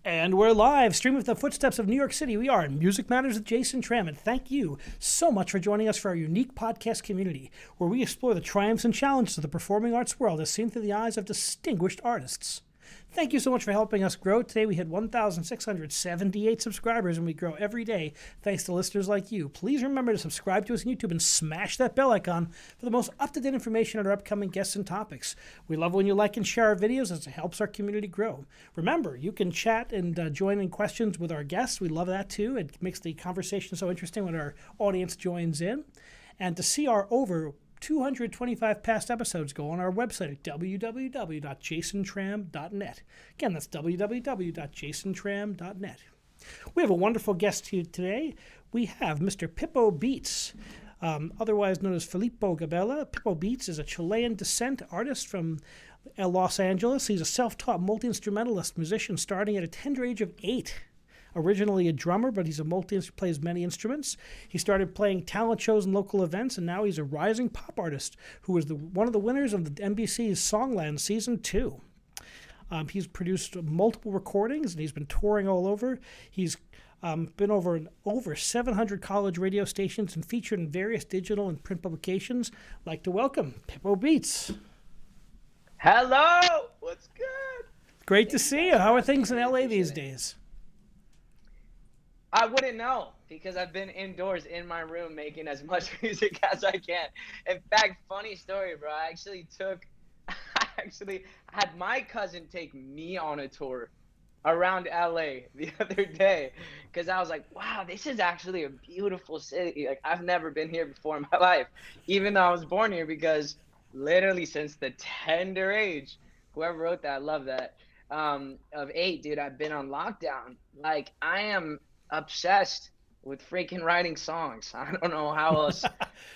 And we're live, streaming with the footsteps of New York City. We are Music Matters with Jason Tram, and thank you so much for joining us for our unique podcast community, where we explore the triumphs and challenges of the performing arts world as seen through the eyes of distinguished artists. Thank you so much for helping us grow. Today we hit 1,678 subscribers, and we grow every day thanks to listeners like you. Please remember to subscribe to us on YouTube and smash that bell icon for the most up-to-date information on our upcoming guests and topics. We love when you like and share our videos as it helps our community grow. Remember, you can chat and join in questions with our guests. We love that too. It makes the conversation so interesting when our audience joins in. And to see our over 225 past episodes, go on our website at www.jasontram.net. Again, that's www.jasontram.net. We have a wonderful guest here today. We have Mr. Pippo Beats, otherwise known as Filippo Gabella. Pippo Beats is a Chilean descent artist from Los Angeles. He's a self-taught multi-instrumentalist musician starting at a tender age of 8. Originally a drummer, but he's plays many instruments. He started playing talent shows and local events, and now he's a rising pop artist who is one of the winners of the NBC's Songland Season 2. He's produced multiple recordings, and he's been touring all over. He's been over 700 college radio stations and featured in various digital and print publications. I'd like to welcome Pippo Beats. Hello! What's good? Great to see you. How are things in LA these days? I wouldn't know because I've been indoors in my room making as much music as I can. In fact, funny story, bro. I actually had my cousin take me on a tour around LA the other day because I was like, wow, this is actually a beautiful city. Like, I've never been here before in my life, even though I was born here, because literally since the tender age, whoever wrote that, I love that, of 8, dude, I've been on lockdown. Like, I am obsessed with freaking writing songs. I don't know how else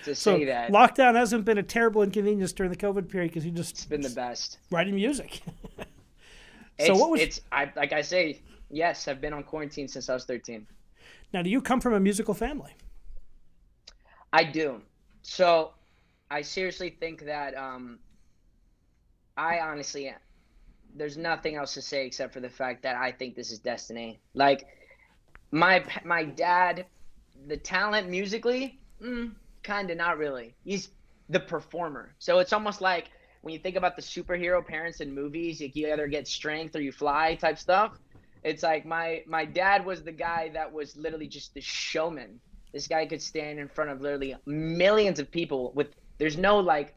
to say that. Lockdown hasn't been a terrible inconvenience during the COVID period because it's been the best. Writing music. Like I say, yes, I've been on quarantine since I was 13. Now, do you come from a musical family? I do. So I seriously think that I honestly am. There's nothing else to say except for the fact that I think this is destiny. Like, my dad, the talent musically, kind of not really. He's the performer. So it's almost like when you think about the superhero parents in movies, you either get strength or you fly type stuff. It's like my dad was the guy that was literally just the showman. This guy could stand in front of literally millions of people with, there's no like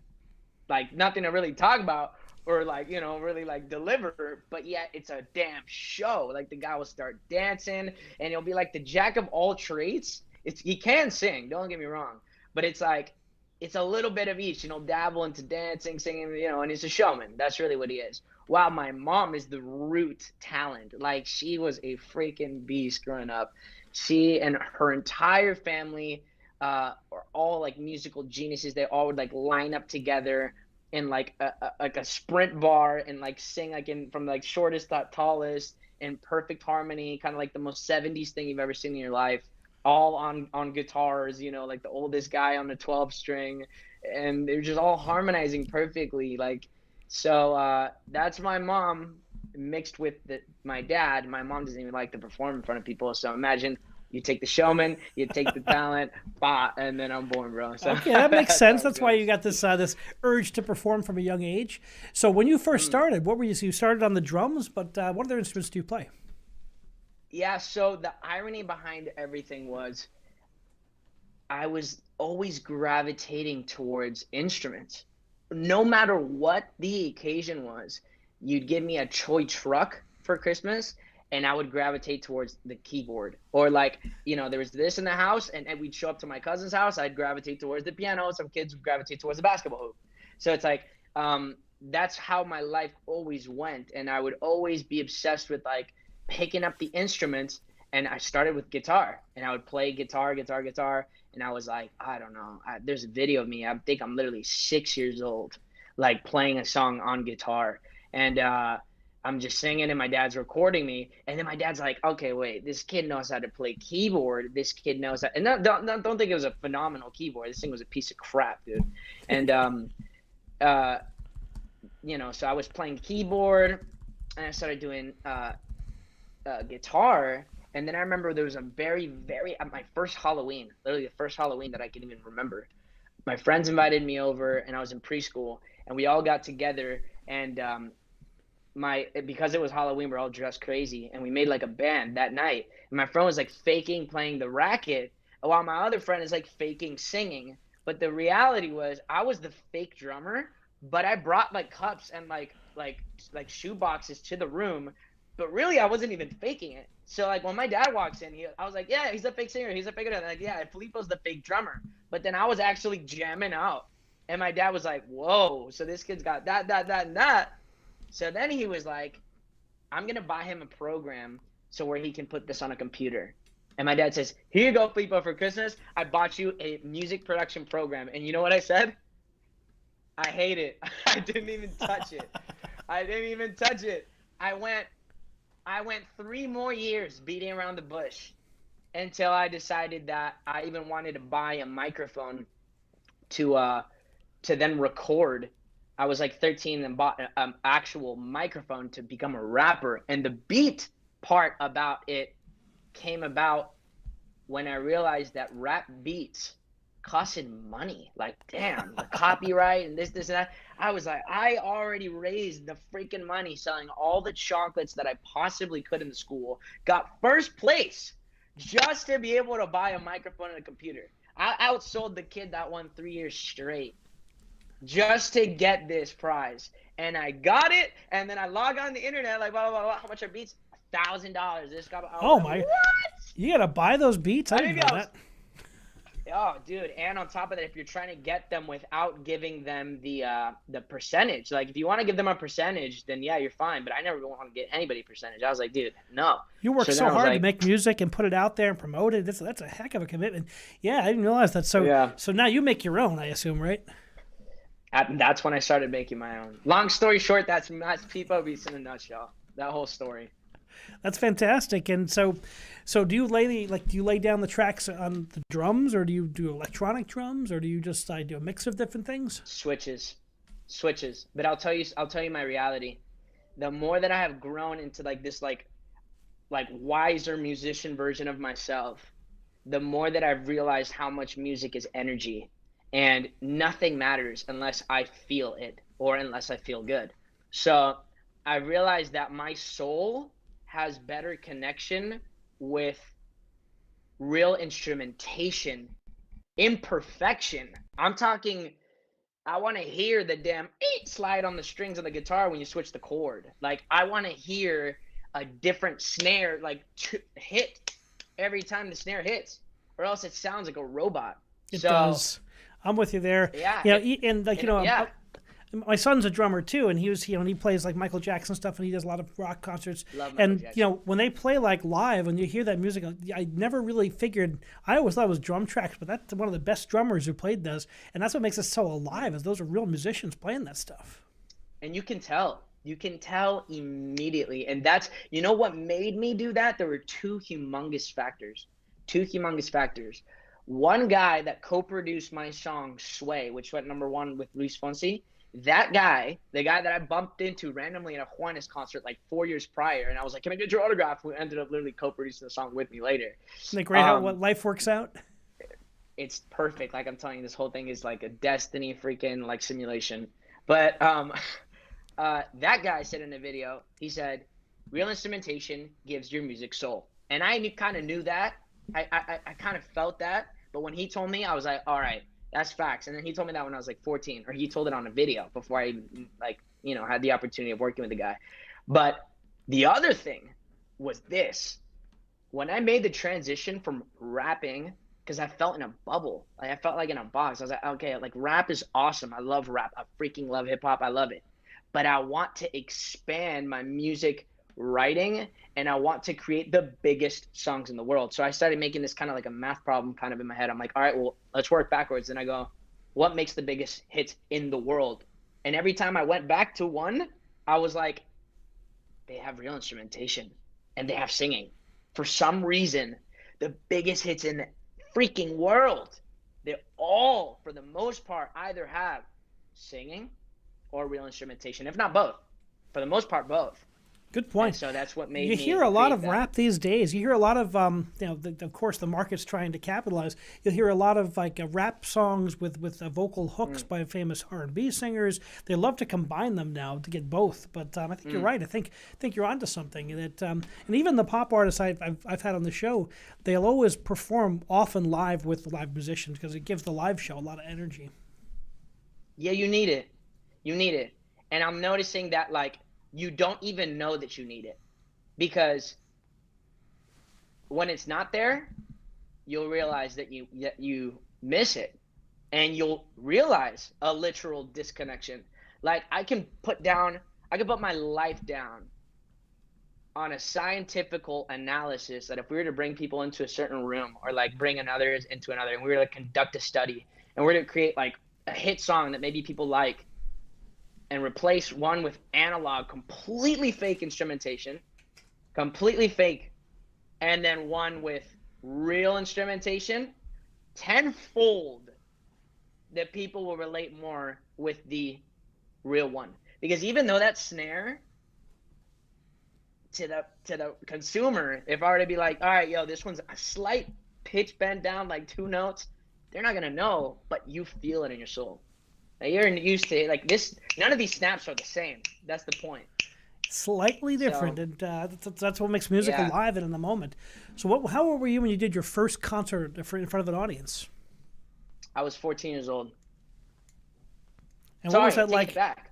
nothing to really talk about or really deliver, but yet it's a damn show. Like, the guy will start dancing and he'll be like the jack of all trades. He can sing, don't get me wrong, but it's like, it's a little bit of each, dabble into dancing, singing, and he's a showman. That's really what he is. While my mom is the root talent. Like, she was a freaking beast growing up. She and her entire family are all like musical geniuses. They all would line up together in a sprint bar and sing from shortest to tallest in perfect harmony, kind of like the most 70s thing you've ever seen in your life, all on guitars, the oldest guy on the 12 string, and they're just all harmonizing perfectly. So that's my mom mixed with my dad. My mom doesn't even like to perform in front of people, so imagine you take the showman, you take the talent, and then I'm born, bro. So okay, that makes sense. That's why you got this urge to perform from a young age. So when you first started, what were you? So you started on the drums, but what other instruments do you play? Yeah, so the irony behind everything was I was always gravitating towards instruments. No matter what the occasion was, you'd give me a toy truck for Christmas, and I would gravitate towards the keyboard. Or there was this in the house, and we'd show up to my cousin's house, I'd gravitate towards the piano. Some kids would gravitate towards the basketball hoop. So it's like, that's how my life always went. And I would always be obsessed with picking up the instruments. And I started with guitar, and I would play guitar. And I was like, I don't know. There's a video of me. I think I'm literally 6 years old, playing a song on guitar. And I'm just singing, and my dad's recording me. And then my dad's like, okay, wait, this kid knows how to play keyboard. This kid knows how, and don't think it was a phenomenal keyboard. This thing was a piece of crap, dude. And, so I was playing keyboard, and I started doing guitar. And then I remember there was a very at my first Halloween, literally the first Halloween that I can even remember. My friends invited me over, and I was in preschool, and we all got together, and because it was Halloween, we're all dressed crazy, and we made like a band that night. And my friend was like faking playing the racket, while my other friend is like faking singing. But the reality was, I was the fake drummer, but I brought like cups and like shoe boxes to the room, but really I wasn't even faking it. So like when my dad walks in, I was like, yeah, he's a fake singer, he's a fake drummer. Like, yeah, Filippo's the fake drummer. But then I was actually jamming out, and my dad was like, whoa, so this kid's got that, and that. So then he was like, I'm going to buy him a program so where he can put this on a computer. And my dad says, here you go, Filippo, for Christmas. I bought you a music production program. And you know what I said? I hate it. I didn't even touch it. I went 3 more years beating around the bush until I decided that I even wanted to buy a microphone to then record. I was like 13 and bought an actual microphone to become a rapper. And the beat part about it came about when I realized that rap beats costed money. Like, damn, the copyright and this and that. I was like, I already raised the freaking money selling all the chocolates that I possibly could in the school. Got first place just to be able to buy a microphone and a computer. I outsold the kid that won 3 years straight just to get this prize. And I got it, and then I log on the internet, like, blah, blah, blah, how much are beats? $1,000. This guy, oh my, what? You gotta buy those beats? I didn't know that. Oh, dude, and on top of that, if you're trying to get them without giving them the percentage, like if you want to give them a percentage, then yeah, you're fine. But I never want to get anybody a percentage. I was like, dude, no. You work so hard to make music and put it out there and promote it. That's a heck of a commitment. Yeah, I didn't realize that. So yeah. So now you make your own, I assume, right? That's when I started making my own. Long story short, that's Filippo Beats in a nutshell. That whole story. That's fantastic. And so do you lay down the tracks on the drums, or do you do electronic drums, or do you just do a mix of different things? Switches. But I'll tell you my reality. The more that I have grown into like this like wiser musician version of myself, the more that I've realized how much music is energy, and nothing matters unless I feel it or unless I feel good. So I realized that my soul has better connection with real instrumentation, imperfection. I'm talking, I want to hear the damn slide on the strings of the guitar when you switch the chord. Like, I want to hear a different snare, like hit every time the snare hits, or else it sounds like a robot. It does. I'm with you there. Yeah. And like, yeah. My son's a drummer too, and he plays like Michael Jackson stuff, and he does a lot of rock concerts. Love Michael Jackson. When they play like live, when you hear that music, I never really figured. I always thought it was drum tracks, but that's one of the best drummers who played those, and that's what makes it so alive. Is those are real musicians playing that stuff. And you can tell immediately, and that's what made me do that. There were two humongous factors. One guy that co-produced my song Sway, which went #1 with Luis Fonsi. That guy, the guy that I bumped into randomly at a Juanes concert like 4 years prior, and I was like, can I get your autograph? Who ended up literally co-producing the song with me later. Isn't it great how what life works out? It's perfect. Like, I'm telling you, this whole thing is like a destiny freaking like simulation. But that guy said in a video, he said, real instrumentation gives your music soul. And I kind of knew that. I kind of felt that. But when he told me, I was like, all right. That's facts. And then he told me that when I was like 14, or he told it on a video before I had the opportunity of working with the guy. But the other thing was this. When I made the transition from rapping, because I felt in a bubble, like I felt like in a box. I was like, okay, like rap is awesome. I love rap. I freaking love hip hop. I love it. But I want to expand my music writing, and I want to create the biggest songs in the world. So I started making this kind of like a math problem kind of in my head. I'm like, all right, well, let's work backwards. And I go, what makes the biggest hits in the world? And every time I went back to one, I was like, they have real instrumentation and they have singing. For some reason, the biggest hits in the freaking world, they all, for the most part, either have singing or real instrumentation, if not both. For the most part, both. Good And point. so that's what made You me hear a lot create of that. rap these days. You hear a lot of, of course, the market's trying to capitalize. You'll hear a lot of like rap songs with vocal hooks by famous R&B singers. They love to combine them now to get both. But I think you're right. I think you're onto something. That and even the pop artists I've had on the show, they'll always perform often live with live musicians because it gives the live show a lot of energy. Yeah, you need it. You need it. And I'm noticing that like you don't even know that you need it because when it's not there, you'll realize that you miss it, and you'll realize a literal disconnection. Like I can put my life down on a scientifical analysis that if we were to bring people into a certain room or like bring another into another and we were to conduct a study and we're to create like a hit song that maybe people like and replace one with analog, completely fake instrumentation, completely fake, and then one with real instrumentation, tenfold that people will relate more with the real one. Because even though that snare to the consumer, if I were to be like, all right, yo, this one's a slight pitch bent down like 2 notes, they're not gonna know, but you feel it in your soul. Like you're used to it. Like this, none of these snaps are the same. That's the point. Slightly different, So and that's what makes music yeah, alive and in the moment. So, how old were you when you did your first concert in front of an audience? I was 14 years old. And what was Sorry, I that take it like? back.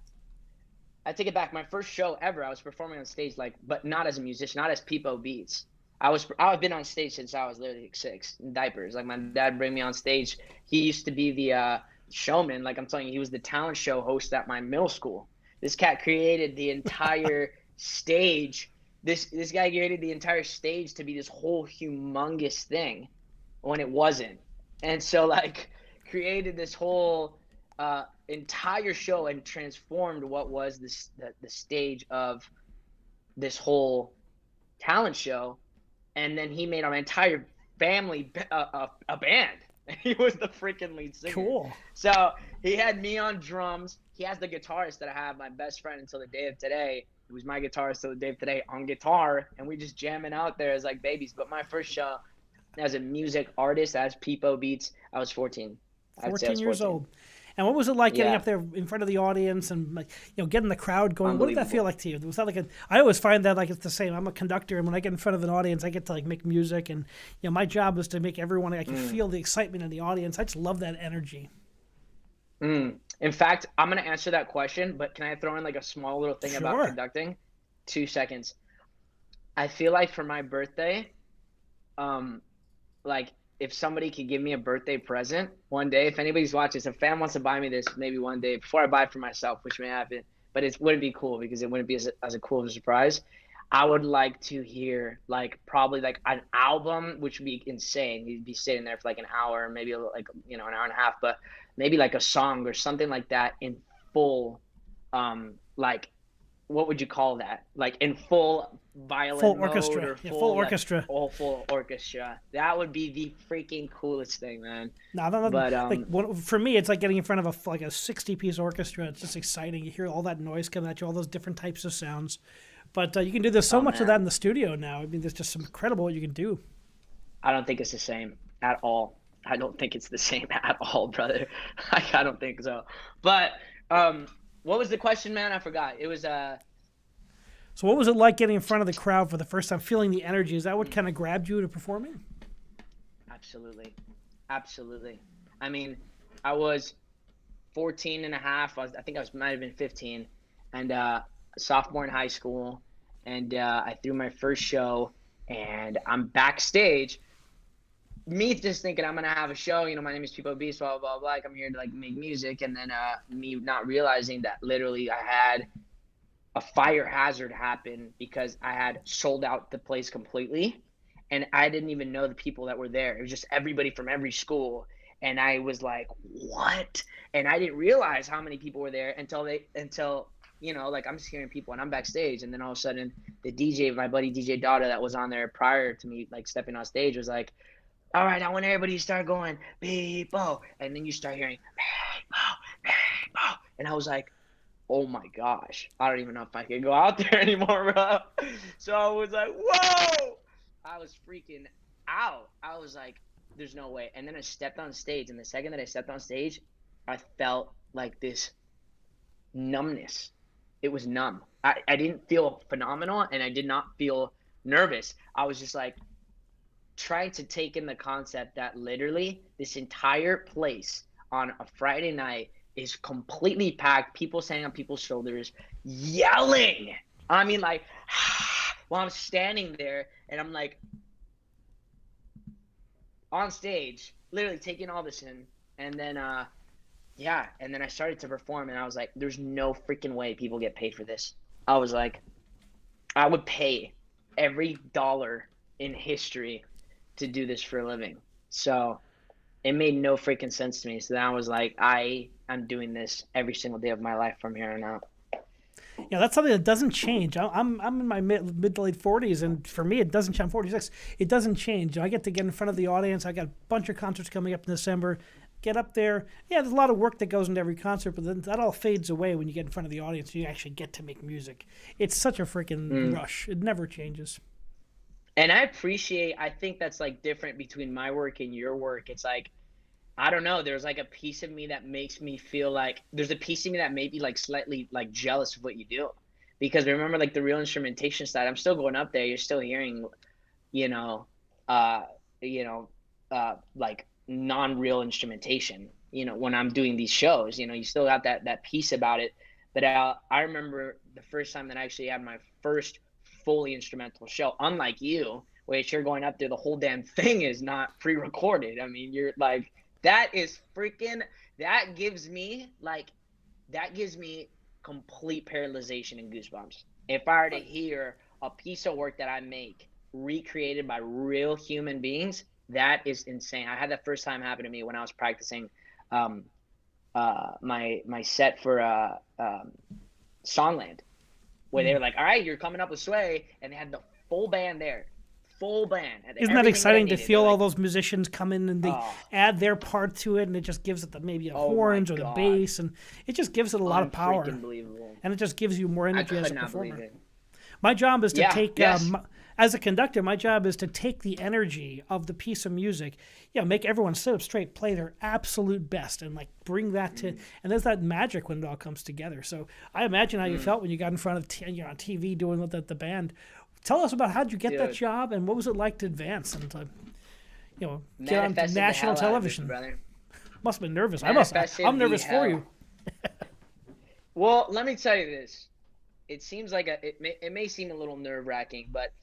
I take it back. My first show ever, I was performing on stage, like, but not as a musician, not as Peepo Beats. I've been on stage since I was literally like 6 in diapers. Like my dad bring me on stage. He used to be the showman. Like I'm telling you, he was the talent show host at my middle school. This cat created the entire stage. This guy created the entire stage to be this whole humongous thing when it wasn't. And so like created this whole entire show and transformed what was the stage of this whole talent show. And then he made our entire family a band. He was the freaking lead singer. Cool. So he had me on drums. He has the guitarist that I have, my best friend until the day of today. It was my guitarist till the day of today on guitar, and we just jamming out there as like babies. But my first show as a music artist, as Peepo Beats, I was 14. I'd say I 14 was years 14. old. And what was it like getting Yeah, up there in front of the audience and like getting the crowd going? What did that feel unbelievable. like to you? Was that like a? I always find that like it's the same. I'm a conductor, and when I get in front of an audience, I get to like make music, and my job is to make everyone. I can feel the excitement in the audience. I just love that energy. In fact, I'm gonna answer that question, but can I throw in like a small little thing about Sure. conducting? 2 seconds. I feel like for my birthday, um, like if somebody could give me a birthday present one day, if anybody's watching, if a fan wants to buy me this maybe one day before I buy it for myself, which may happen, but it wouldn't be cool because it wouldn't be as a cool of a surprise. I would like to hear like probably like an album, which would be insane. You'd be sitting there for like an hour, maybe like an hour and a half, but maybe like a song or something like that in full, like what would you call that? Like in full Full violin mode orchestra. or Yeah, full full like orchestra. all full orchestra. That would be the freaking coolest thing, man. No, not, But like for me, it's like getting in front of like a 60-piece orchestra. It's just exciting. You hear all that noise coming at you, all those different types of sounds. But you can do this so oh much of that man, in the studio now. I mean, there's just some incredible what you can do. I don't think it's the same at all. I don't think it's the same at all, brother. I don't think so. But what was the question, man? I forgot. It was So, what was it like getting in front of the crowd for the first time, feeling the energy? Is that what kind of grabbed you to performing? absolutely, absolutely. I mean, I was 14 and a half. I think might have been 15, and sophomore in high school, and I threw my first show, and I'm backstage. Me just thinking I'm gonna have a show. My name is Peepo Beast, blah blah blah. Like I'm here to like make music, and then me not realizing that literally I had a fire hazard happen because I had sold out the place completely, and I didn't even know the people that were there. It was just everybody from every school, and I was like, "What?" And I didn't realize how many people were there until like I'm just hearing people, and I'm backstage, and then all of a sudden the DJ, my buddy DJ Dada, that was on there prior to me like stepping on stage, was like, "All right, I want everybody to start going Peepo," and then you start hearing Peepo, Peepo, and I was like, oh my gosh, I don't even know if I can go out there anymore, bro. So I was like, whoa! I was freaking out. I was like, there's no way. And then I stepped on stage, and the second that I stepped on stage, I felt like this numbness. It was numb. I didn't feel phenomenal, and I did not feel nervous. I was just like trying to take in the concept that literally this entire place on a Friday night is completely packed, people standing on people's shoulders, yelling. I mean, like, while I'm standing there and I'm like on stage, literally taking all this in. And then, yeah, and then I started to perform, and I was like, there's no freaking way people get paid for this. I was like, I would pay every dollar in history to do this for a living. So it made no freaking sense to me. So then I was like, I'm doing this every single day of my life from here on out. Yeah, that's something that doesn't change. I'm in my mid to late 40s, and for me, it doesn't change. I'm 46. It doesn't change. I get to get in front of the audience. I got a bunch of concerts coming up in December. Get up there. Yeah, there's a lot of work that goes into every concert, but then that all fades away when you get in front of the audience and you actually get to make music. It's such a freaking rush. It never changes. And I think that's like different between my work and your work. It's like, I don't know, there's like a piece of me that makes me feel like there's a piece of me that may be like slightly like jealous of what you do. Because remember, like the real instrumentation side, I'm still going up there. You're still hearing, you know, like non-real instrumentation, when I'm doing these shows, you still got that piece about it. But I remember the first time that I actually had my first fully instrumental show, unlike you, which you're going up there, the whole damn thing is not pre-recorded. I mean, you're like, that gives me complete paralyzation and goosebumps. If I were to hear a piece of work that I make recreated by real human beings, that is insane. I had that first time happen to me when I was practicing my set for Songland, where they were like, all right, you're coming up with Sway, and they had the full band there. Full band. Isn't that exciting to feel all those musicians come in and they add their part to it, and it just gives it maybe a horns or the bass, and it just gives it a lot of power. And it just gives you more energy as a performer. My job is to take, as a conductor, my job is to take the energy of the piece of music, make everyone sit up straight, play their absolute best, and like bring that to, and there's that magic when it all comes together. So I imagine how you felt when you got in front of on TV doing the band. Tell us about how did you get that job, and what was it like to advance and to, get on national television? Must have been nervous. I'm nervous for you. Well, let me tell you this. It seems like it may seem a little nerve-wracking, but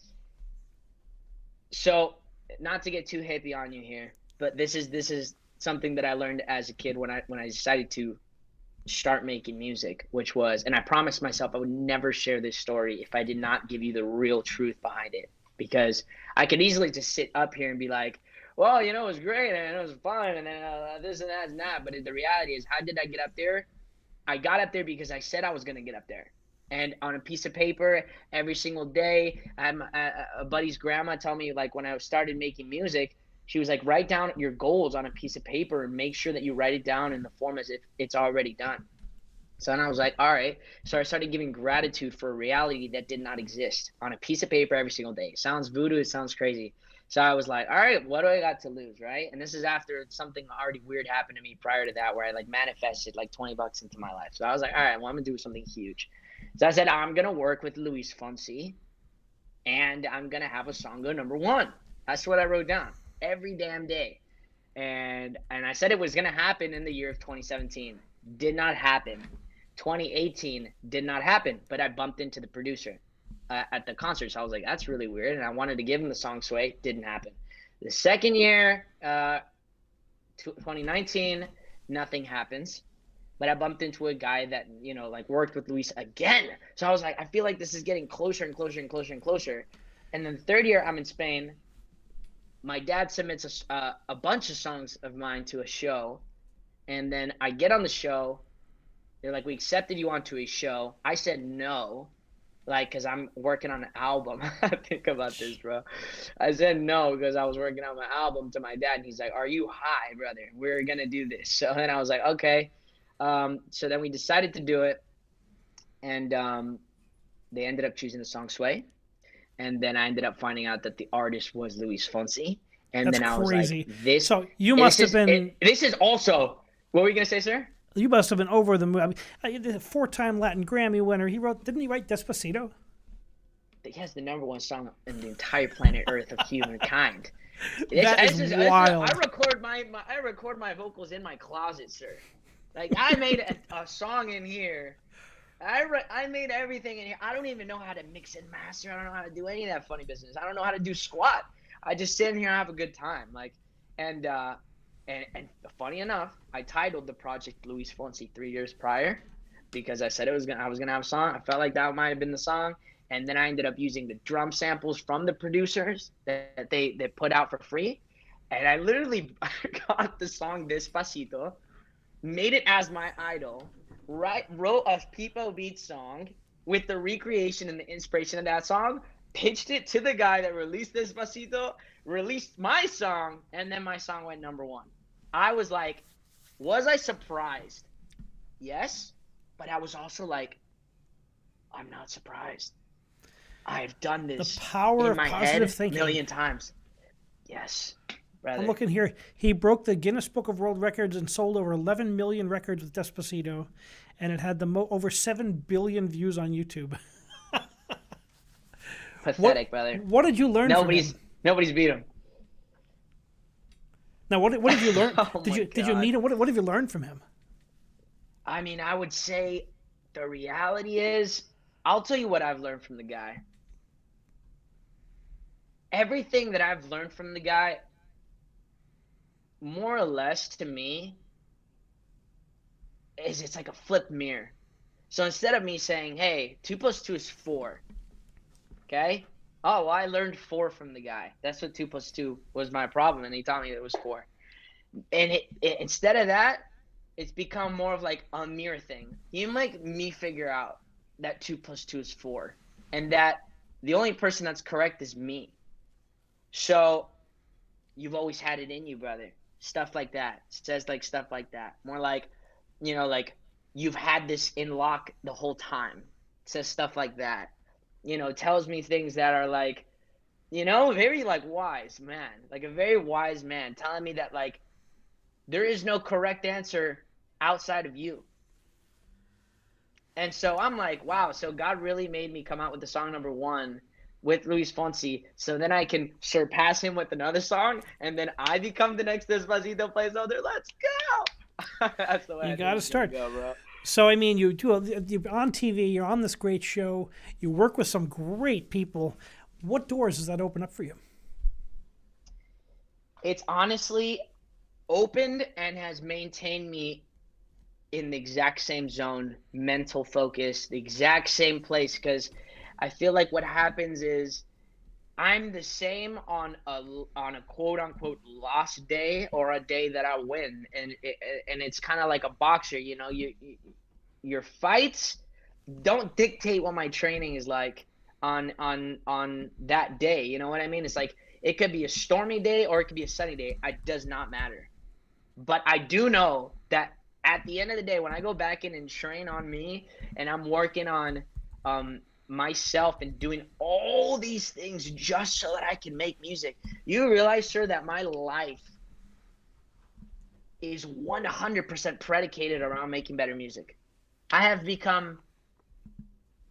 so not to get too hippie on you here, but this is something that I learned as a kid when I decided to start making music, which was, and I promised myself I would never share this story if I did not give you the real truth behind it, because I could easily just sit up here and be like, well, it was great and it was fun and then this and that and that, but the reality is, how did I get up there? I got up there because I said I was going to get up there. And on a piece of paper every single day, I had a buddy's grandma tell me, like, when I started making music, she was like, write down your goals on a piece of paper and make sure that you write it down in the form as if it's already done. So then I was like, all right. So I started giving gratitude for a reality that did not exist on a piece of paper every single day. It sounds voodoo. It sounds crazy. So I was like, all right, what do I got to lose, right? And this is after something already weird happened to me prior to that, where I like manifested like $20 into my life. So I was like, all right, well, I'm going to do something huge. So I said, I'm going to work with Luis Fonsi, and I'm going to have a song go #1. That's what I wrote down every damn day. And I said it was going to happen in the year of 2017. Did not happen. 2018 did not happen, but I bumped into the producer at the concert. So I was like, that's really weird. And I wanted to give him the song Sway. Didn't happen. The second year, 2019, nothing happens. But I bumped into a guy that, like worked with Luis again. So I was like, I feel like this is getting closer and closer and closer and closer. And then the third year, I'm in Spain. My dad submits a bunch of songs of mine to a show. And then I get on the show. They're like, we accepted you onto a show. I said no, like, because I'm working on an album. Think about this, bro. I said no because I was working on my album to my dad. And he's like, are you high, brother? We're going to do this. So then I was like, okay. So then we decided to do it. and they ended up choosing the song Sway. And then I ended up finding out that the artist was Luis Fonsi. And That's then I was crazy. like, this. So you must have been. This is also. What were you gonna say, sir? You must have been over the moon. I mean, the 4-time Latin Grammy winner. Didn't he write Despacito? He has the #1 song in the entire planet Earth of humankind. That is wild. I record my vocals in my closet, sir. Like, I made a song in here. I made everything in here. I don't even know how to mix and master. I don't know how to do any of that funny business. I don't know how to do squat. I just sit in here and have a good time. Like, and funny enough, I titled the project Luis Fonsi 3 years prior because I said I was gonna have a song. I felt like that might have been the song. And then I ended up using the drum samples from the producers that they put out for free. And I literally got the song Despacito, made it as my idol, wrote a People Beat song with the recreation and the inspiration of that song, pitched it to the guy that released Despacito, released my song, and then my song went #1. I was like, was I surprised? Yes, but I was also like, I'm not surprised. I've done this the power in my of positive head thinking. a million times. Yes. Brother. I'm looking here. He broke the Guinness Book of World Records and sold over 11 million records with Despacito, and it had over 7 billion views on YouTube. Pathetic, brother. What did you learn from him? Nobody's beat him. Now, what did you learn? Oh did you meet him? What have you learned from him? I mean, I would say the reality is, I'll tell you what I've learned from the guy. Everything that I've learned from the guy, more or less to me, it's like a flipped mirror. So instead of me saying, hey, 2 + 2 is 4, okay? Oh, well, I learned 4 from the guy. That's what 2 + 2 was my problem, and he taught me it was 4. And it instead of that, it's become more of like a mirror thing. You make me figure out that 2 + 2 is 4, and that the only person that's correct is me. So you've always had it in you, brother. Stuff like that. Says like stuff like that. More like, like you've had this in lock the whole time. Says stuff like that. Tells me things that are like, very like wise man. Like a very wise man telling me that like there is no correct answer outside of you. And so I'm like, wow, so God really made me come out with the song #1 with Luis Fonsi, so then I can surpass him with another song, and then I become the next Despacito plays out there. Let's go! That's the way you got to start. Go, bro. So, I mean, you're on TV, you're on this great show, you work with some great people. What doors does that open up for you? It's honestly opened and has maintained me in the exact same zone, mental focus, the exact same place, because I feel like what happens is I'm the same on a quote unquote lost day or a day that I win, and it's kind of like a boxer, your fights don't dictate what my training is like on that day. You know what I mean? It's like it could be a stormy day or it could be a sunny day. It does not matter. But I do know that at the end of the day, when I go back in and train on me and I'm working on myself and doing all these things just so that I can make music, you realize, sir, that my life is 100% predicated around making better music. I have become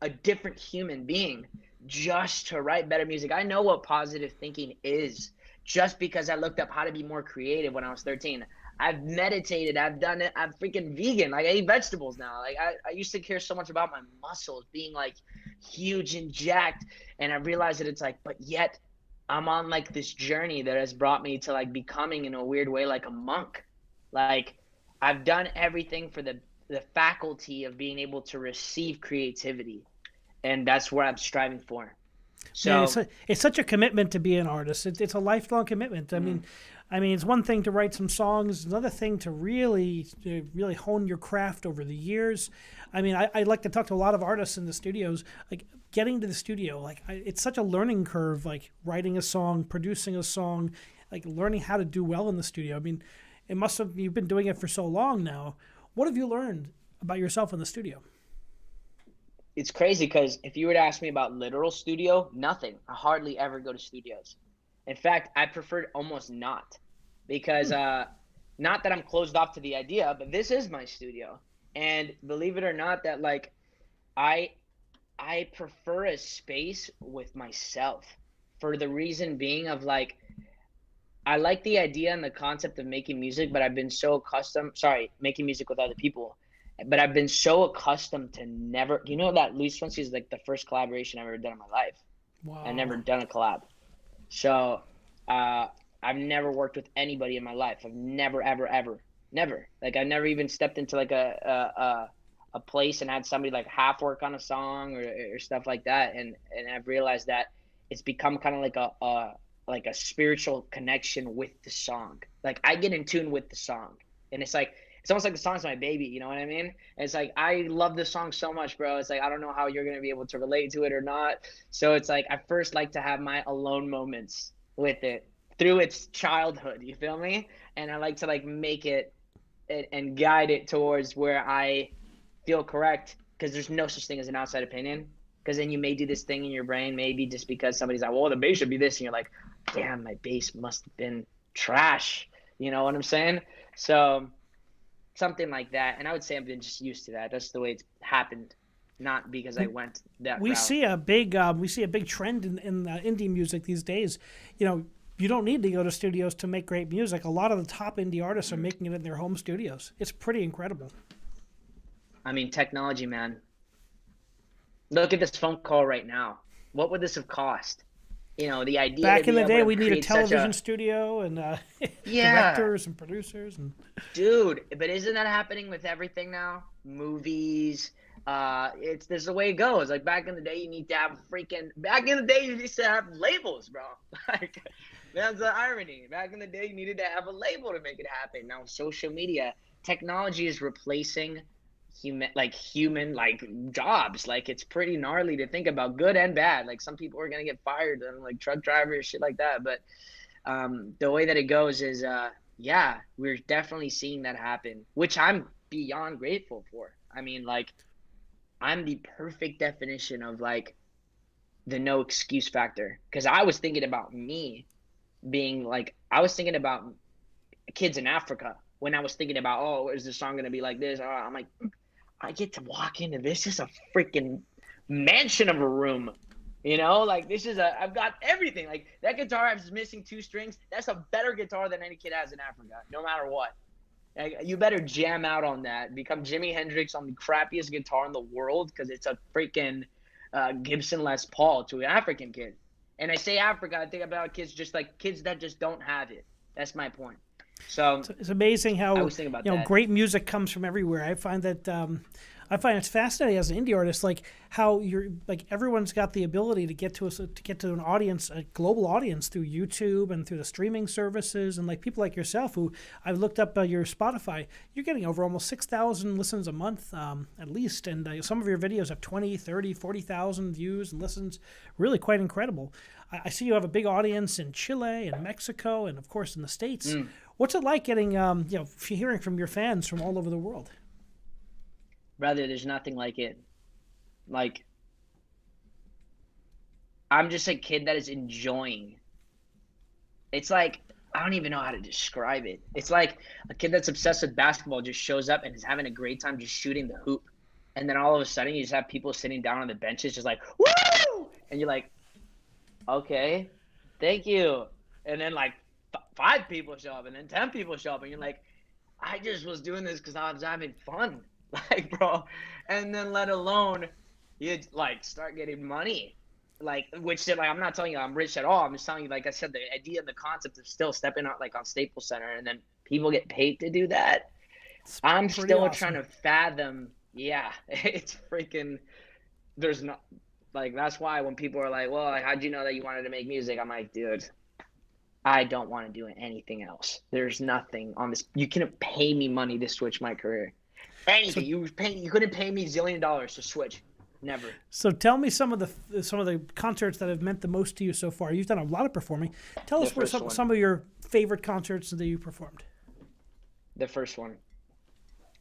a different human being just to write better music. I know what positive thinking is just because I looked up how to be more creative when I was 13. I've meditated. I've done it. I'm freaking vegan. Like, I eat vegetables now. Like, I used to care so much about my muscles being like huge and jacked. And I realized that it's like, but yet I'm on like this journey that has brought me to like becoming in a weird way like a monk. Like, I've done everything for the faculty of being able to receive creativity. And that's what I'm striving for. So yeah, it's such a commitment to be an artist. It's a lifelong commitment. I mean, it's one thing to write some songs, another thing to really hone your craft over the years. I mean, I like to talk to a lot of artists in the studios, like getting to the studio, like it's such a learning curve, like writing a song, producing a song, like learning how to do well in the studio. I mean, you've been doing it for so long now. What have you learned about yourself in the studio? it's crazy because if you were to ask me about literal studio, nothing. I hardly ever go to studios. In fact, I prefer almost not, because not that I'm closed off to the idea, but this is my studio. And believe it or not, that like I I prefer a space with myself, for the reason being of like I like the idea and the concept of making music, but I've been so accustomed, sorry, making music with other people, but I've been so accustomed to never, you know, that Luis Fonsi is like the first collaboration I've ever done in my life. I've never Wow. done a collab. So, uh, I've never worked with anybody in my life. I've never, ever, ever, never. Like I never even stepped into like a place and had somebody like half work on a song or stuff like that. And I've realized that it's become kind of like a spiritual connection with the song. Like I get in tune with the song, and it's like it's almost like the song's my baby. You know what I mean? And it's like I love this song so much, bro. It's like I don't know how you're gonna be able to relate to it or not. So it's like I first like to have my alone moments with it through its childhood. You feel me? And I like to like make it and guide it towards where I feel correct, because there's no such thing as an outside opinion. Because then you may do this thing in your brain, maybe just because somebody's like, well, the bass should be this. And you're like, damn, my bass must have been trash. You know what I'm saying? So something like that. And I would say I've been just used to that. That's the way it's happened, not because I went that We route. see a big trend in indie music these days. You know, you don't need to go to studios to make great music. A lot of the top indie artists are making it in their home studios. It's pretty incredible. I mean, technology, man. Look at this phone call right now. What would this have cost? You know, the idea to Back in be the able day, to we needed create such television a, studio and yeah, directors and producers and dude, but isn't that happening with everything now? Movies, it's there's the way it goes. Like back in the day, you need to have freaking. Back in the day, you used to have labels, bro. Like that's the irony. Back in the day, you needed to have a label to make it happen. Now, social media, technology is replacing human like jobs. Like it's pretty gnarly to think about, good and bad. Like some people are gonna get fired, and like truck drivers, shit like that. But the way that it goes is yeah, we're definitely seeing that happen, which I'm beyond grateful for. I mean, like I'm the perfect definition of like the no excuse factor, because I was thinking about me being like, I was thinking about kids in Africa when I was thinking about, oh, is this song going to be like this? I'm like, I get to walk into this is a freaking mansion of a room. You know, like this is I've got everything. Like that guitar is missing two strings. That's a better guitar than any kid has in Africa, no matter what. Like, you better jam out on that. Become Jimi Hendrix on the crappiest guitar in the world, because it's a freaking Gibson Les Paul to an African kid. And I say Africa, I think about kids just like kids that just don't have it. That's my point. So it's amazing how I was thinking about you know that. great music comes from everywhere. I find it's fascinating as an indie artist, like how you're like everyone's got the ability to get to an audience, a global audience through YouTube and through the streaming services, and like people like yourself who I've looked up your Spotify. You're getting over almost 6,000 listens a month at least, and some of your videos have 20, 30, 40,000 views and listens. Really quite incredible. I see you have a big audience in Chile and Mexico, and of course in the States. What's it like getting hearing from your fans from all over the world? Brother, there's nothing like it. Like I'm just a kid that is enjoying. It's like I don't even know how to describe it. It's like a kid that's obsessed with basketball just shows up and is having a great time just shooting the hoop. And then all of a sudden you just have people sitting down on the benches just like, woo! And you're like, okay, thank you. And then like five people show up, and then 10 people show up, and you're like, I just was doing this because I was having fun. Like, bro. And then let alone you like start getting money. Like, which like I'm not telling you I'm rich at all. I'm just telling you, like I said, the idea and the concept of still stepping out like on Staples Center, and then people get paid to do that. It's I'm pretty still awesome. trying to fathom. Yeah, it's freaking. There's not like that's why when people are like, well, like, how'd you know that you wanted to make music? I'm like, dude, I don't want to do anything else. There's nothing on this. You couldn't pay me money to switch my career. So Anything. You couldn't pay me $1 zillion to switch. Never. So tell me some of the concerts that have meant the most to you so far. You've done a lot of performing. Tell The us where first one. some of your favorite concerts that you performed. The first one.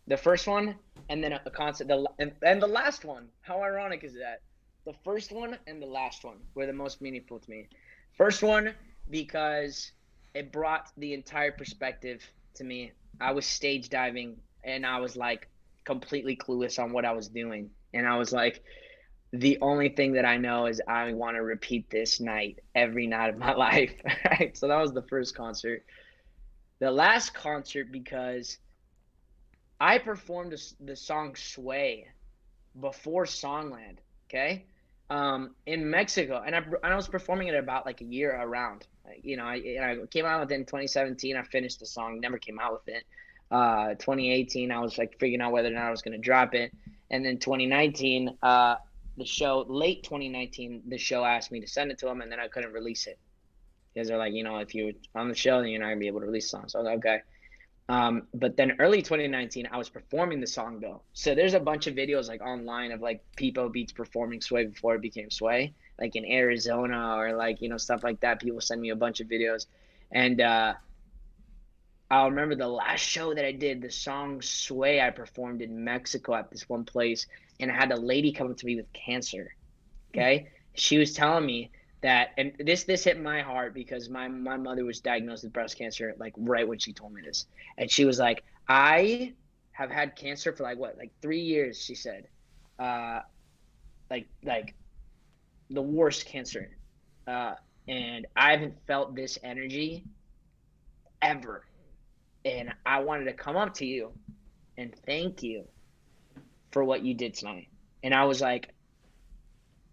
The first one, and then a concert. And the last one. How ironic is that? The first one and the last one were the most meaningful to me. First one because it brought the entire perspective to me. I was stage diving and I was like completely clueless on what I was doing. And I was like, the only thing that I know is I want to repeat this night every night of my life. Right? So that was the first concert. The last concert because I performed the song Sway before Songland, okay? In Mexico, and I was performing it about like a year around. I came out with it in 2017. I finished the song, never came out with it. 2018, I was like figuring out whether or not I was going to drop it, and then 2019, late 2019, the show asked me to send it to them, and then I couldn't release it because they're like, if you're on the show, then you're not gonna be able to release songs. So I was like, okay. But then early 2019, I was performing the song though. So there's a bunch of videos like online of like Peepo Beats performing Sway before it became Sway, like in Arizona or like, stuff like that. People send me a bunch of videos. And I'll remember the last show that I did, the song Sway, I performed in Mexico at this one place, and I had a lady come up to me with cancer. Okay. She was telling me that, and this hit my heart because my mother was diagnosed with breast cancer like right when she told me this, and she was like, I have had cancer for like 3 years, she said, like the worst cancer, and I haven't felt this energy ever, and I wanted to come up to you and thank you for what you did tonight. And I was like,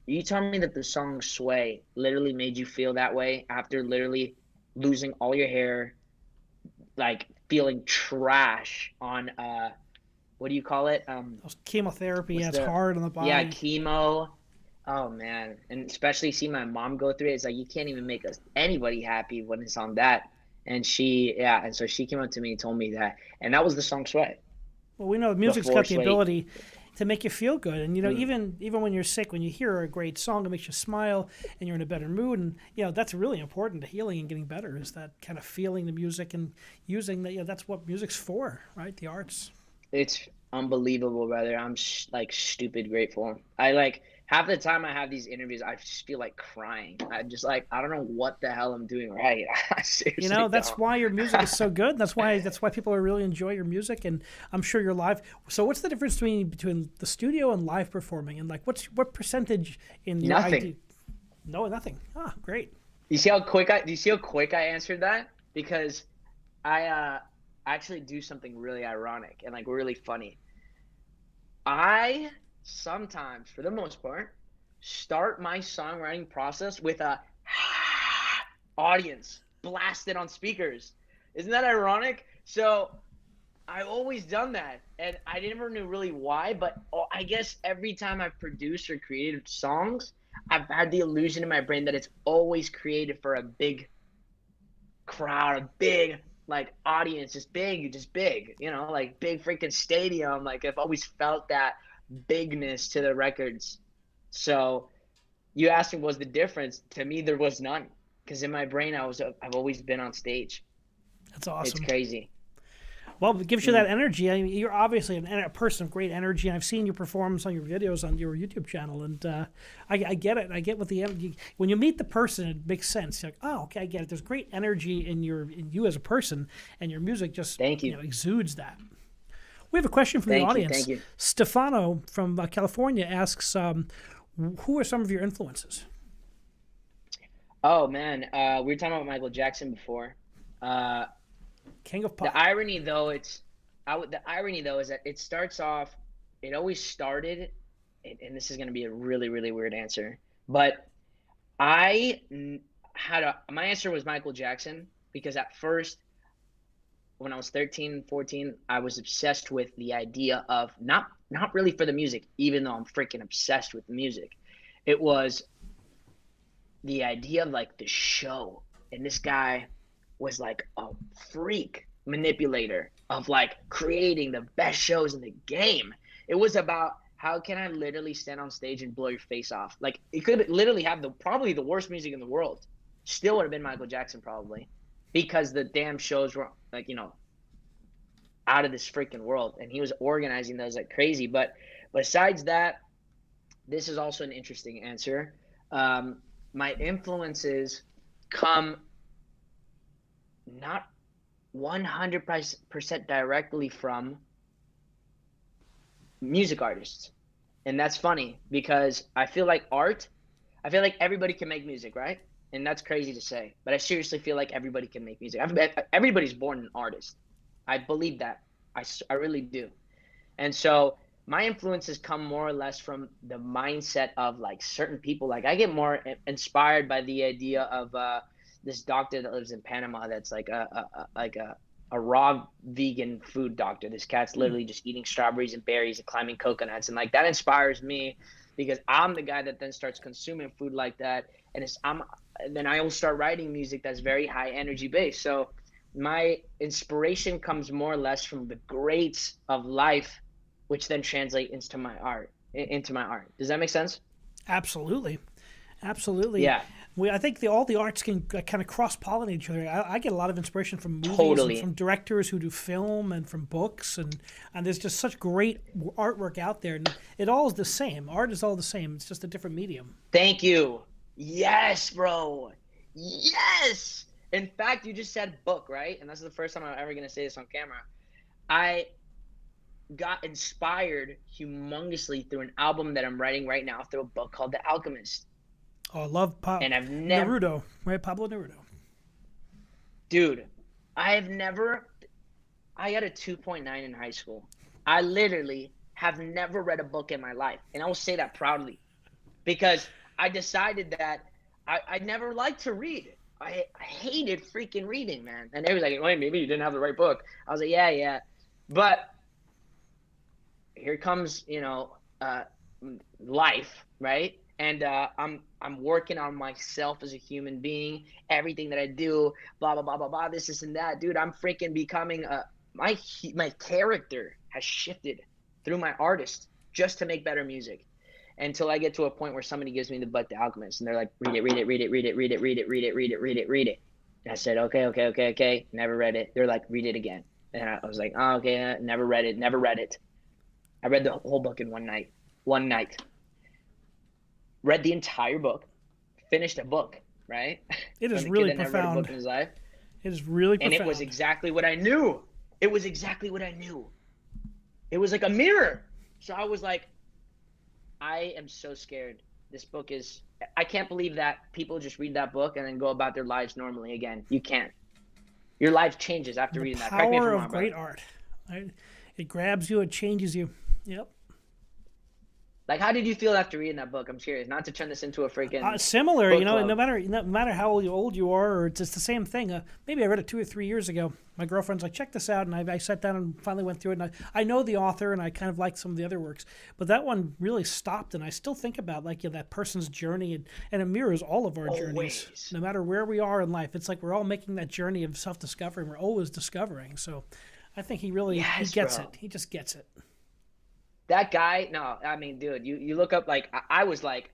you telling me that the song Sway literally made you feel that way after literally losing all your hair, like feeling trash on what do you call it? Chemotherapy, yeah, it's hard on the body. Yeah, chemo. Oh man. And especially see my mom go through it. It's like you can't even make anybody happy when it's on that. And so she came up to me and told me that. And that was the song Sway. Well, we know music's got the ability to make you feel good, and even when you're sick, when you hear a great song, it makes you smile and you're in a better mood, and that's really important to healing and getting better, is that kind of feeling the music and using that. That's what music's for, right? The arts. It's unbelievable, brother. I'm like stupid grateful. I half the time I have these interviews, I just feel like crying. I'm just like, I don't know what the hell I'm doing right. Seriously, that's why your music is so good. That's why people really enjoy your music, and I'm sure you're live. So what's the difference between the studio and live performing? And like, what percentage in your nothing? No, nothing. Ah, great. Do you see how quick I answered that? Because I actually do something really ironic and like really funny. I sometimes, for the most part, start my songwriting process with a audience blasted on speakers. Isn't that ironic? So I've always done that, and I never knew really why, but I guess every time I've produced or created songs, I've had the illusion in my brain that it's always created for a big crowd, a big like audience, just big, like big freaking stadium. Like I've always felt that bigness to the records. So you asked me what's the difference. To me, there was none, because in my brain I've always been on stage. That's awesome. It's crazy. Well, it gives you that energy. I mean, you're obviously a person of great energy. I've seen your performance on your videos on your YouTube channel, and I get it. I get what the energy. When you meet the person, it makes sense. You're like, oh, okay, I get it. There's great energy in you as a person, and your music just exudes that. We have a question from the audience. Thank you. Stefano from California asks, who are some of your influences? Oh, man. We were talking about Michael Jackson before. King of Pop. The irony, though, is that it starts off, it always started, and this is going to be a really, really weird answer, but my answer was Michael Jackson, because at first, when I was 13, 14, I was obsessed with the idea of not really for the music, even though I'm freaking obsessed with the music. It was the idea of like the show. And this guy was like a freak manipulator of like creating the best shows in the game. It was about, how can I literally stand on stage and blow your face off? Like it could literally have probably the worst music in the world. Still would have been Michael Jackson probably, because the damn shows were like, out of this freaking world, and he was organizing those like crazy. But besides that, this is also an interesting answer. My influences come not 100% directly from music artists. And that's funny because I feel like everybody can make music, right? And that's crazy to say, but I seriously feel like everybody can make music. Everybody's born an artist. I believe that. I really do. And so my influences come more or less from the mindset of like certain people. Like I get more inspired by the idea of this doctor that lives in Panama that's like a raw vegan food doctor. This cat's literally just eating strawberries and berries and climbing coconuts, and like that inspires me because I'm the guy that then starts consuming food like that, and then I will start writing music that's very high energy based. So my inspiration comes more or less from the greats of life, which then translate into my art. Does that make sense? Absolutely. Yeah. I think all the arts can kind of cross-pollinate each other. I get a lot of inspiration from movies, Totally. and from directors who do film, and from books, and there's just such great artwork out there. And it all is the same. Art is all the same. It's just a different medium. Thank you. Yes, bro. Yes. In fact, you just said book, right? And that's the first time I'm ever going to say this on camera. I got inspired humongously through an album that I'm writing right now, through a book called The Alchemist. Oh, I love And I've never... Neruda, right? Pablo Neruda. Dude, I got a 2.9 in high school. I literally have never read a book in my life. And I will say that proudly because I decided that I never liked to read. I hated freaking reading, man. And they was like, wait, maybe you didn't have the right book. I was like, yeah. But here comes, life, right? And I'm working on myself as a human being, everything that I do, blah, blah, blah, blah, blah, this and that. Dude, I'm freaking becoming my character has shifted through my artist just to make better music. Until I get to a point where somebody gives me the book, The Alchemist, and they're like, read it. And I said, okay. Never read it. They're like, read it again. And I was like, oh, okay, never read it. I read the whole book in one night. Read the entire book, finished a book, right? It is really profound. Never read a book in his life. It is really profound. And it was exactly what I knew. It was like a mirror. So I was like, I am so scared. I can't believe that people just read that book and then go about their lives normally again. You can't. Your life changes after reading that. The power of great art. It grabs you, it changes you. Yep. Like, how did you feel after reading that book? I'm curious. Not to turn this into a freaking similar. book No club. matter how old you are, or it's the same thing. Maybe I read it 2 or 3 years ago. My girlfriend's like, check this out, and I sat down and finally went through it. And I know the author, and I kind of like some of the other works, but that one really stopped. And I still think about that person's journey, and it mirrors all of our journeys, no matter where we are in life. It's like we're all making that journey of self-discovery. We're always discovering. So, I think he gets it. He just gets it. That guy, no, I mean, dude, you look up, like, I was like,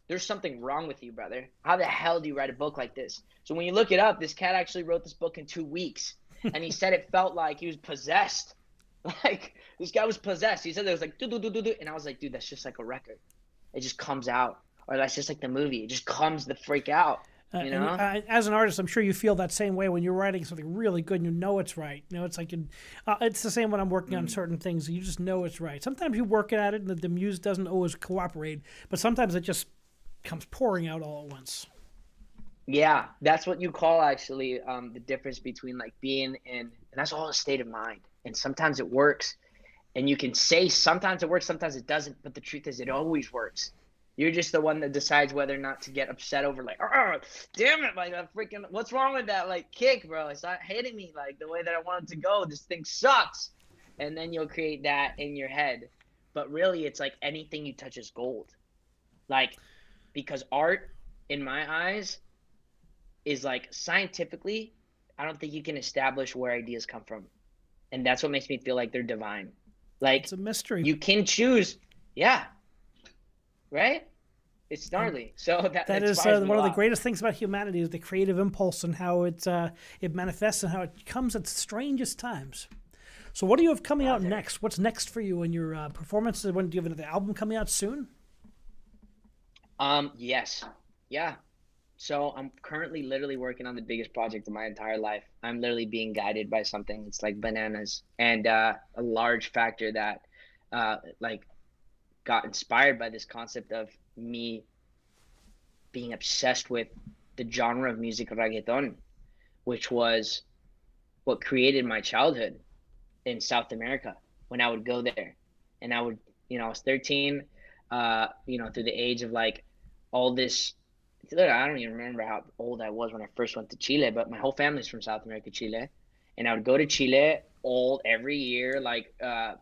there's something wrong with you, brother. How the hell do you write a book like this? So when you look it up, this cat actually wrote this book in 2 weeks. And he said it felt like he was possessed. Like, this guy was possessed. He said it was like, do. And I was like, dude, that's just like a record. It just comes out. Or that's just like the movie. It just comes the freak out. As an artist, I'm sure you feel that same way when you're writing something really good and you know it's right. It's like it's the same when I'm working on certain things. You just know it's right. Sometimes you work at it and the muse doesn't always cooperate, but sometimes it just comes pouring out all at once. Yeah, that's what you call actually the difference between like being in, and that's all a state of mind. And sometimes it works, and you can say sometimes it works, sometimes it doesn't. But the truth is, it always works. You're just the one that decides whether or not to get upset over, like, oh, damn it, like, what's wrong with that, like, kick, bro? It's not hitting me, like, the way that I want it to go. This thing sucks. And then you'll create that in your head. But really, it's like anything you touch is gold. Like, because art, in my eyes, is like, scientifically, I don't think you can establish where ideas come from. And that's what makes me feel like they're divine. Like, it's a mystery. You can choose. Yeah. Right? It's gnarly. So that is one of the greatest things about humanity is the creative impulse and how it manifests and how it comes at the strangest times. So what do you have coming out next? What's next for you in your performances? When do you have another album coming out soon? Yes. Yeah. So I'm currently literally working on the biggest project of my entire life. I'm literally being guided by something. It's like bananas. And a large factor that like got inspired by this concept of me being obsessed with the genre of music reggaeton, which was what created my childhood in South America when I would go there. And I would, I was 13, through the age of like all this. I don't even remember how old I was when I first went to Chile, but my whole family's from South America, Chile. And I would go to Chile every year, like,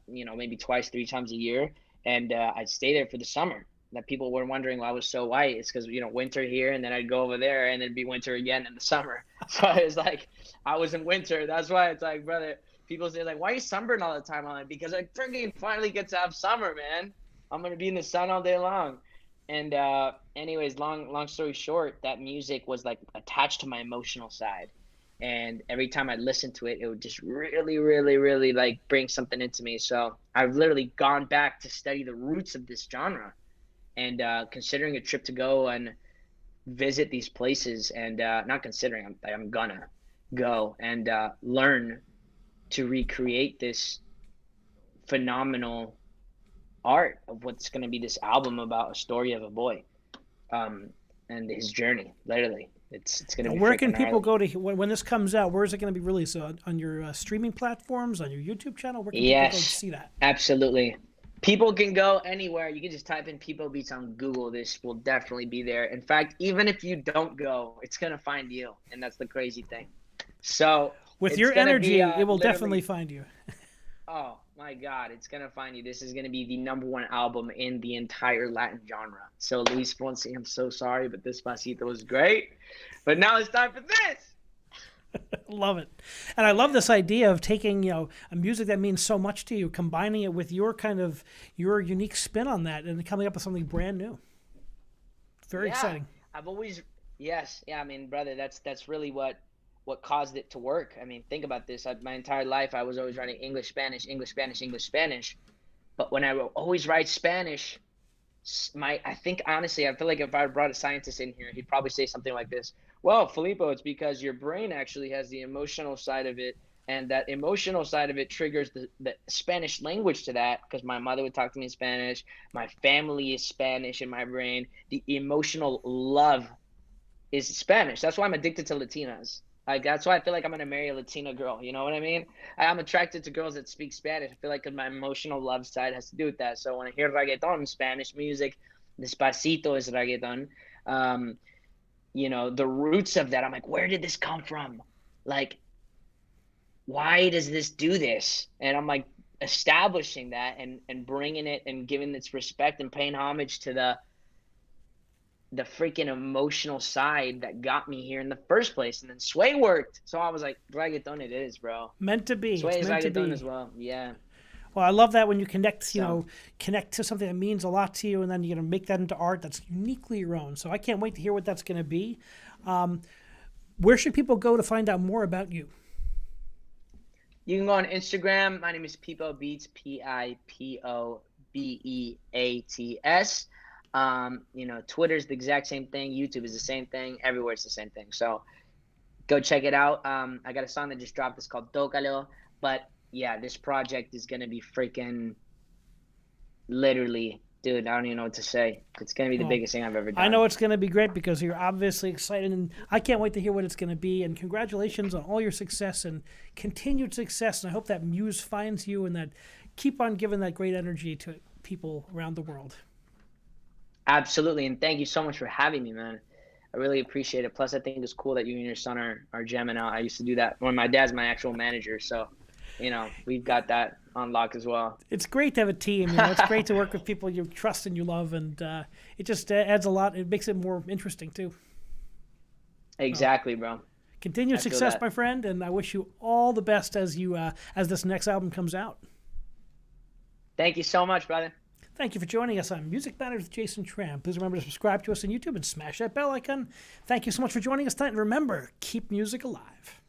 maybe twice, 3 times a year. And I'd stay there for the summer. That people were wondering why I was so white. It's because, winter here, and then I'd go over there, and it'd be winter again in the summer. So it was like, I was in winter. That's why it's like, brother, people say, like, why are you sunburned all the time? I'm like, because I freaking finally get to have summer, man. I'm going to be in the sun all day long. And anyways, long story short, that music was like attached to my emotional side. And every time I listened to it, it would just really, really, really like bring something into me. So I've literally gone back to study the roots of this genre, and considering a trip to go and visit these places, and not considering, I'm gonna go and learn to recreate this phenomenal art of what's going to be this album about a story of a boy and his journey. Literally, it's going to be. Where can people go to when this comes out? Where is it going to be released? On your streaming platforms, on your YouTube channel? Where can people go to see that? Absolutely. People can go anywhere. You can just type in Peepo Beats on Google. This will definitely be there. In fact, even if you don't go, it's going to find you. And that's the crazy thing. So with your energy, it will definitely find you. Oh my God, it's going to find you. This is going to be the #1 album in the entire Latin genre. So Luis Fonsi, I'm so sorry, but Despacito was great. But now it's time for this. Love it. And I love this idea of taking, a music that means so much to you, combining it with your unique spin on that, and coming up with something brand new. Very exciting. I've always, I mean, brother, that's really what caused it to work. I mean, think about this. My entire life, I was always writing English, Spanish, English, Spanish, English, Spanish. But when I always write Spanish, I think, honestly, I feel like if I brought a scientist in here, he'd probably say something like this. Well, Filippo, it's because your brain actually has the emotional side of it, and that emotional side of it triggers the Spanish language to that, because my mother would talk to me in Spanish. My family is Spanish in my brain. The emotional love is Spanish. That's why I'm addicted to Latinas. Like, that's why I feel like I'm going to marry a Latina girl. You know what I mean? I'm attracted to girls that speak Spanish. I feel like my emotional love side has to do with that. So when I hear reggaeton, Spanish music, Despacito is reggaeton. The roots of that, I'm like, where did this come from? Like, why does this do this? And I'm like establishing that and bringing it and giving its respect and paying homage to the freaking emotional side that got me here in the first place. And then Sway worked. So I was like, reggaeton it is, bro. Meant to be. Sway is reggaeton as well. Yeah. Well, I love that when you connect, connect to something that means a lot to you, and then you're going to make that into art that's uniquely your own. So I can't wait to hear what that's going to be. Where should people go to find out more about you? You can go on Instagram. My name is Peepo Beats, PIPOBEATS. Twitter's the exact same thing. YouTube is the same thing. Everywhere it's the same thing. So go check it out. I got a song that just dropped. It's called Tócalo. But yeah, this project is going to be freaking literally, dude, I don't even know what to say. It's going to be the biggest thing I've ever done. I know it's going to be great because you're obviously excited, and I can't wait to hear what it's going to be. And congratulations on all your success and continued success. And I hope that muse finds you and that keep on giving that great energy to people around the world. Absolutely. And thank you so much for having me, man. I really appreciate it. Plus, I think it's cool that you and your son are jamming out. I used to do that when my dad's my actual manager. So, we've got that on lock as well. It's great to have a team. It's great to work with people you trust and you love. And it just adds a lot. It makes it more interesting, too. Exactly, bro. Continued success, my friend. And I wish you all the best as this next album comes out. Thank you so much, brother. Thank you for joining us on Music Matters with Jason Tram. Please remember to subscribe to us on YouTube and smash that bell icon. Thank you so much for joining us tonight. And remember, keep music alive.